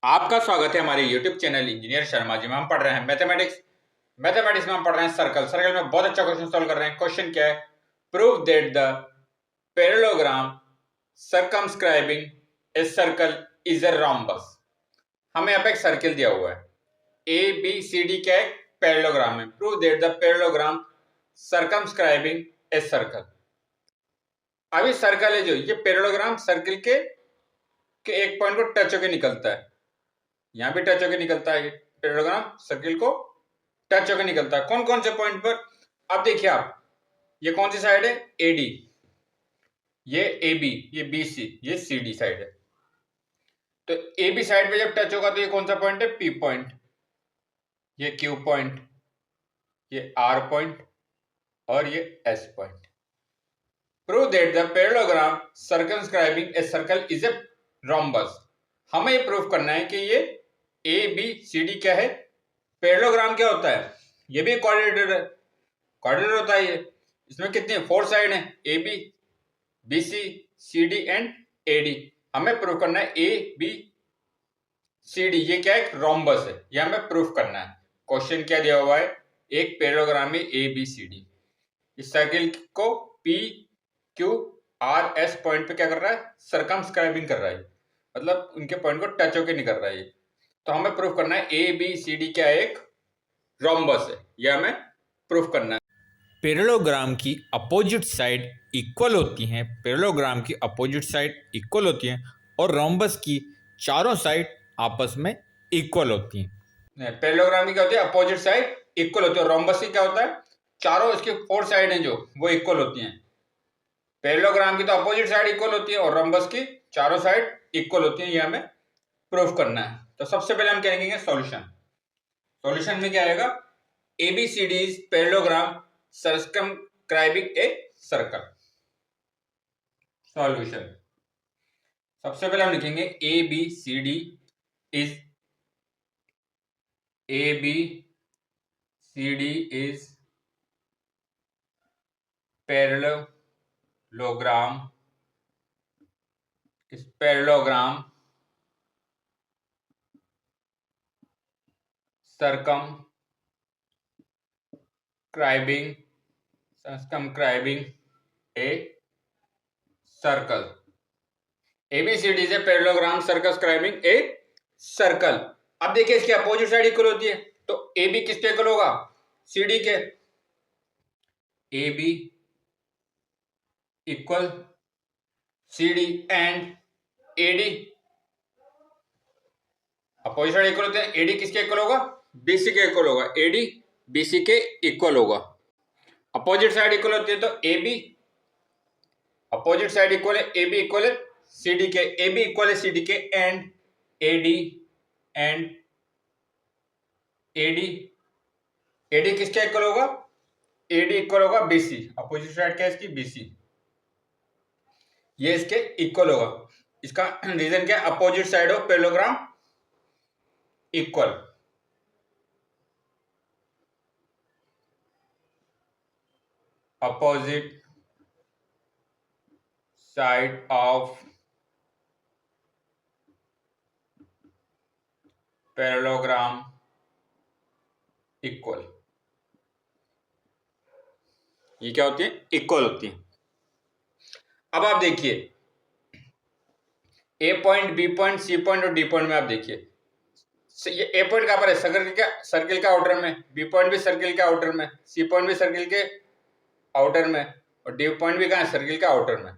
आपका स्वागत है हमारे YouTube channel engineer Sharma ji में। हम पढ़ रहे हैं मैथमेटिक्स। मैथमेटिक्स में हम पढ़ रहे हैं सर्कल में बहुत अच्छा क्वेश्चन सॉल्व कर रहे हैं। क्वेश्चन क्या है? Prove that the parallelogram circumscribing a circle is a rhombus. हमें यहाँ पे एक सर्किल दिया हुआ है, ए बी सी डी क्या है? पैरेललोग्राम है। Prove that the parallelogram circumscribing a circle. अभी सर्कल है जो ये पैरेललोग्राम सर्किल के एक पॉइंट को टच होकर निकलता है। यहां भी टच होकर निकलता है, पैरेललोग्राम सर्किल को टच होकर निकलता है। कौन कौन से पॉइंट पर? अब देखिए आप, ये कौन सी साइड है? एडी, ये एबी, ये बीसी, ये सीडी साइड है। तो एबी साइड पे जब टच होगा तो ये कौन सा पॉइंट है? पी पॉइंट, ये क्यू पॉइंट, ये आर पॉइंट और ये S point. Prove that the parallelogram circumscribing a circle is a rhombus. हमें ये प्रूव करना है कि ये ए बी सी डी क्या है? पैरेललोग्राम क्या होता है? ये भी क्वाड्रिलेटरल है, क्वाड्रिलेटरल होता है ये। इसमें कितनी फोर साइड है? A B, B C, C D and A D. हमें प्रूव करना है ए बी सी डी ये क्या है? एक रोम्बस है। ये हमें प्रूफ करना है। क्वेश्चन क्या दिया हुआ है? एक पैरेललोग्राम में ए बी सी डी, इस सर्किल को P Q R S point पे क्या कर रहा है? सर्कमस्क्राइबिंग कर रहा है, मतलब उनके पॉइंट को टच होकर नहीं कर रहा है। तो हमें प्रूफ करना है ए बी सी डी क्या है? एक रोम्बस है। यह हमें प्रूफ करना है। पैरेललोग्राम की अपोजिट साइड इक्वल होती हैं, पैरेललोग्राम की अपोजिट साइड इक्वल होती हैं और रोम्बस की चारों साइड आपस में इक्वल होती हैं। पैरेललोग्राम की क्या होती है? अपोजिट साइड इक्वल होती है। और रोम्बस की क्या होता है? चारों इसकी फोर साइड हैं जो वो इक्वल होती हैं। पैरेललोग्राम की तो अपोजिट साइड इक्वल होती है और रोम्बस की चारों साइड इक्वल होती है। ये हमें प्रूफ करना है। तो सबसे पहले हम क्या लिखेंगे? सॉल्यूशन। सॉल्यूशन में क्या आएगा? ABCD is parallelogram circumscribing a circle। Solution सबसे पहले हम लिखेंगे ABCD is parallelogram circumscribing a circle। ABCD is a parallelogram circumscribing a circle। अब देखिए इसकी अपोजिट साइड इक्वल होती है, तो AB किसके इक्वल होगा? CD के। AB equal CD and AD। Opposite side equal होते हैं। AD किसके इक्वल होगा? BC के इक्वल होगा। AD BC के इक्वल होगा। अपोजिट साइड इक्वल होती है तो AB, अपोजिट साइड इक्वल है, AB इक्वल है CD के, AB इक्वल है CD के एंड AD AD किसके इक्वल होगा? AD इक्वल होगा BC। अपोजिट साइड क्या है इसकी? BC। ये इसके इक्वल होगा। इसका रीजन क्या है? Opposite side of parallelogram equal. Opposite side of parallelogram equal. ये क्या होती है? इक्वल होती है। अब आप देखिए A point, B point, C point और डी पॉइंट में आप देखिए, ये ए पॉइंट कहां पर है? सर्किल के आउटर में। बी पॉइंट भी सर्किल के आउटर में, सी पॉइंट भी सर्किल के आउटर में और डी पॉइंट भी कहां है? सर्किल के आउटर में।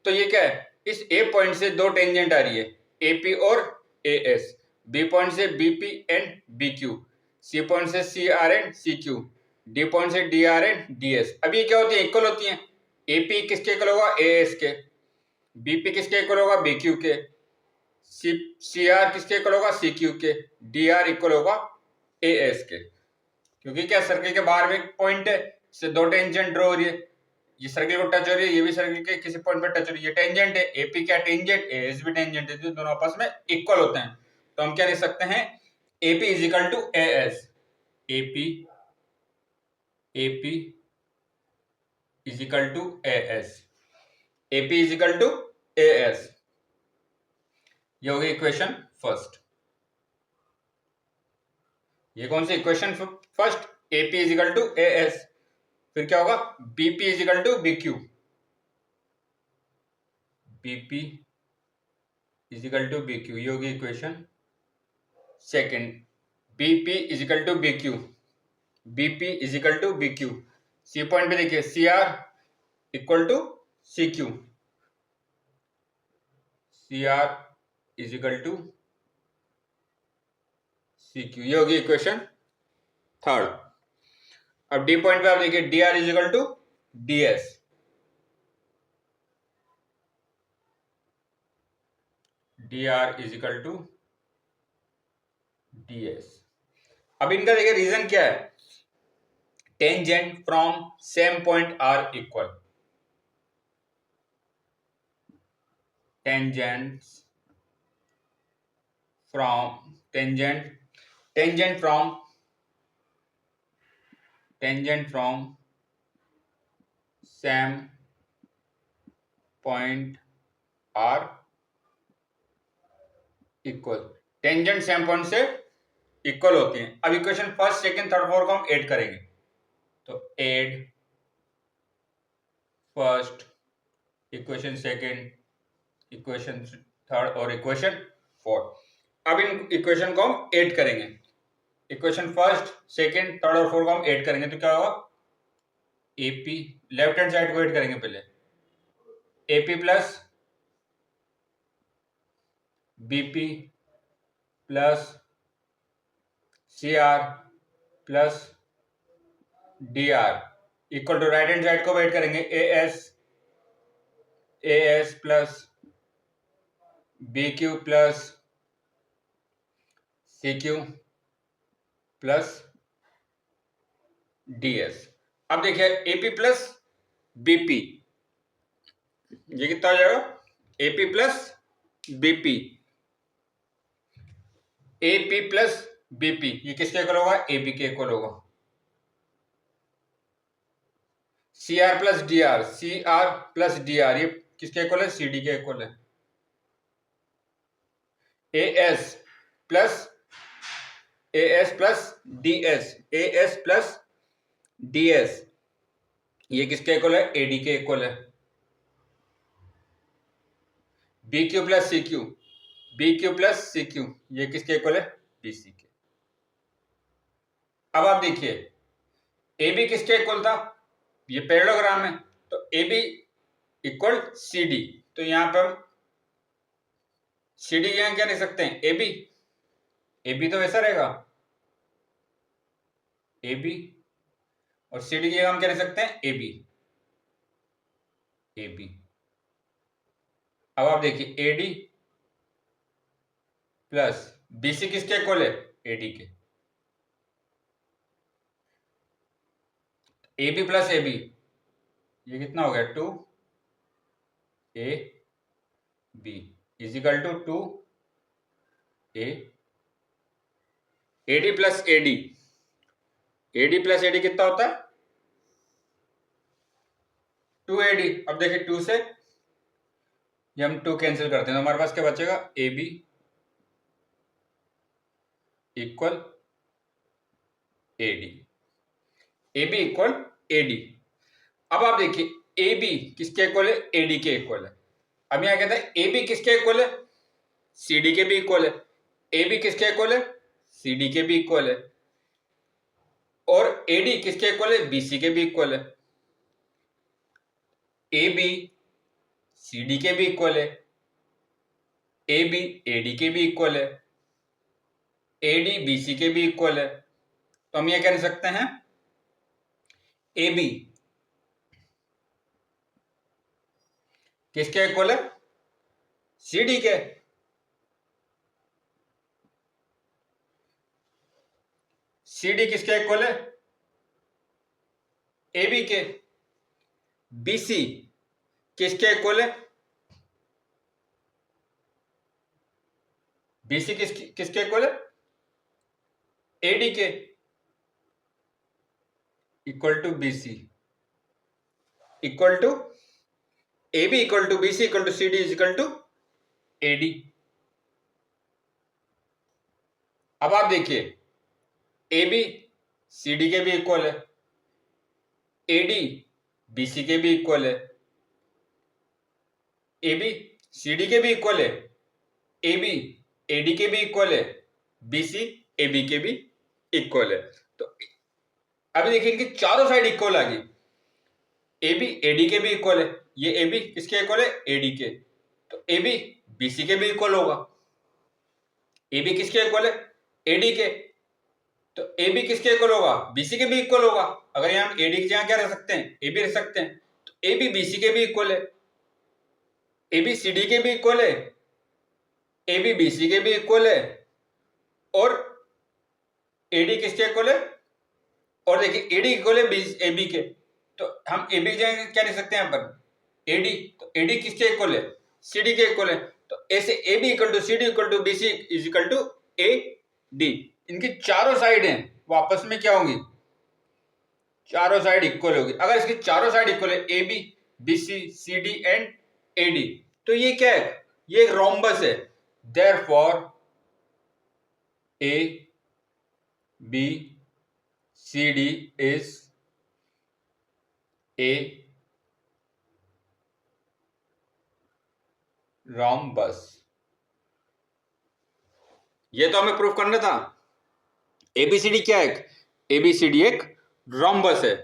तो ये क्या है? इस ए पॉइंट से दो टेंजेंट आ रही है, एपी और एएस। बी पॉइंट से BP and BQ, C point से CR and CQ, D point से डीआर एंड डीएस। अब ये क्या होती है? इक्वल होती है। एपी किसके इक्वल होगा? एएस के। बीपी किसके इक्वल होगा? बीक्यू के। सीआर किसके इक्वल होगा? सीक्यू के। डीआर इक्वल होगा एएस के। क्योंकि क्या सर्किल के बाहर में एक पॉइंट है, इससे दो टेंजेंट ड्रॉ हो रही है। ये सर्किल को टच हो रही है, ये भी सर्किल के किसी पॉइंट पर टच हो रही है। ये टेंजेंट है, एपी क्या टेंजेंट, एएस भी टेंजेंट है, तो दोनों आपस में इक्वल होते हैं। तो हम क्या लिख सकते हैं? AP is equal to AS. AP is equal to AS. AP is equal to AS. ये हो गई इक्वेशन फर्स्ट। ये कौन सी equation? First AP is equal to AS, फिर क्या होगा? BP is equal to BQ, BP is equal to BQ, ये होगी equation second. BP is equal to BQ, BP is equal to BQ, C point पे देखिए CR equal to CQ, CR is equal to CQ, ये होगी equation third. अब D पॉइंट पे आप देखिए DR is equal to DS, DR is equal to DS। अब इनका देखिए रीजन क्या है? Tangent from same point are equal, tangent from tangent from same point are equal, tangent same point से इक्वल होती हैं। अब equation first second third fourth को हम ऐड करेंगे, तो add first, equation second, equation third और इक्वेशन फोर्थ। अब इन इक्वेशन को हम ऐड करेंगे, इक्वेशन फर्स्ट सेकंड थर्ड और फोर्थ को हम ऐड करेंगे, तो क्या होगा? AP, लेफ्ट हैंड साइड को ऐड करेंगे पहले, AP plus BP plus CR plus DR equal to right hand side को ऐड करेंगे, AS plus BQ plus CQ plus DS। अब देखिए AP प्लस BP, ये कितना हो जाएगा? AP plus BP, AP plus BP, ये किसके इक्वल होगा? AB के इक्वल होगा। CR plus DR, CR plus DR, ये किसके इक्वल है? CD के इक्वल है। AS plus DS, AS plus DS, ये किसके इक्वल है? AD के इक्वल है। BQ plus CQ, BQ plus CQ, ये किसके इक्वल है? BC के। अब आप देखिए AB किसके इक्वल था? ये पैरेललोग्राम है, तो AB इक्वल CD, तो यहां पर हम CD यहां क्या लिख सकते हैं? AB तो वैसा रहेगा AB, और CD की जगह हम क्या लिख सकते हैं? AB। अब आप देखिए AD प्लस BC किसके इक्वल है? AD के। AB प्लस AB, ये कितना हो गया? 2AB is equal to 2A। AD plus AD, AD plus AD कितना होता है? 2AD। अब देखिए 2 से ये हम 2 कैंसिल करते हैं, तो हमारे पास क्या बचेगा? AB equal AD, AB equal AD। अब आप देखिए AB किसके इक्वल है? AD के इक्वल है। अब यहां कहते हैं AB किसके इक्वल है? CD के भी इक्वल है। AB किसके इक्वल है? CD के भी इक्वल है। और AD किसके इक्वल है? BC के भी इक्वल है। AB CD के भी इक्वल है, AB AD के भी इक्वल है, AD BC के भी इक्वल है। तो हम ये कह सकते हैं AB किसके इक्वल है? CD के। CD किसके इक्वल है? AB के। BC किसके इक्वल है? BC किसके इक्वल है? AD के equal to BC equal to AB equal to BC equal to CD is equal to AD। अब आप देखिए ए बी सी डी के भी इक्वल है, ए डी बी सी के भी इक्वल है, ए बी सी डी के भी इक्वल है, ए बी ए डी के भी इक्वल है, बी सी ए बी के भी इक्वल है। तो अभी देखिए इनकी चारों साइड इक्वल आ गई, ए बी ए डी के भी इक्वल है, ये ए बी किसके इक्वल है, ए डी के, तो ए बी बी सी के भी इक्वल होगा, ए बी किसके इक्वल है, ए डी के, तो ए बी किसके इक्वल होगा, बी सी के भी इक्वल होगा। अगर यहाँ ए डी की जगह क्या रख सकते हैं, ए बी रख सकते हैं, तो ए बी बी सी के भी इक्वल है, ए बी सी डी के भी इक्वल है, ए बी बी सी के भी इक्वल है, और ए डी किसके इक्वल है, और देखिए ए डी इक्वल है ए बी के, तो हम ए बी की जगह क्या लिख सकते हैं यहाँ पर, ए डी, तो ए डी किसके इक्वल है, सी डी के इक्वल है, तो ए से A B equal to C D equal to B C is equal to A D. इनकी चारों साइड हैं वो आपस में क्या होंगी, चारों साइड इक्वल होगी। अगर इसकी चारों साइड इक्वल है, A B B C C D and A D, तो ये क्या है, ये एक रोम्बस है। Therefore A B C D is a rhombus. ये तो हमें प्रूफ करना था, एबीसीडी क्या है, एबीसीडी एक रोम्बस है।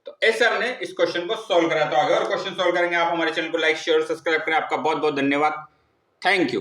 तो ऐसे हमने इस क्वेश्चन को सॉल्व करा। तो आगे और क्वेश्चन सॉल्व करेंगे। आप हमारे चैनल को लाइक शेयर सब्सक्राइब करें। आपका बहुत बहुत धन्यवाद, थैंक यू।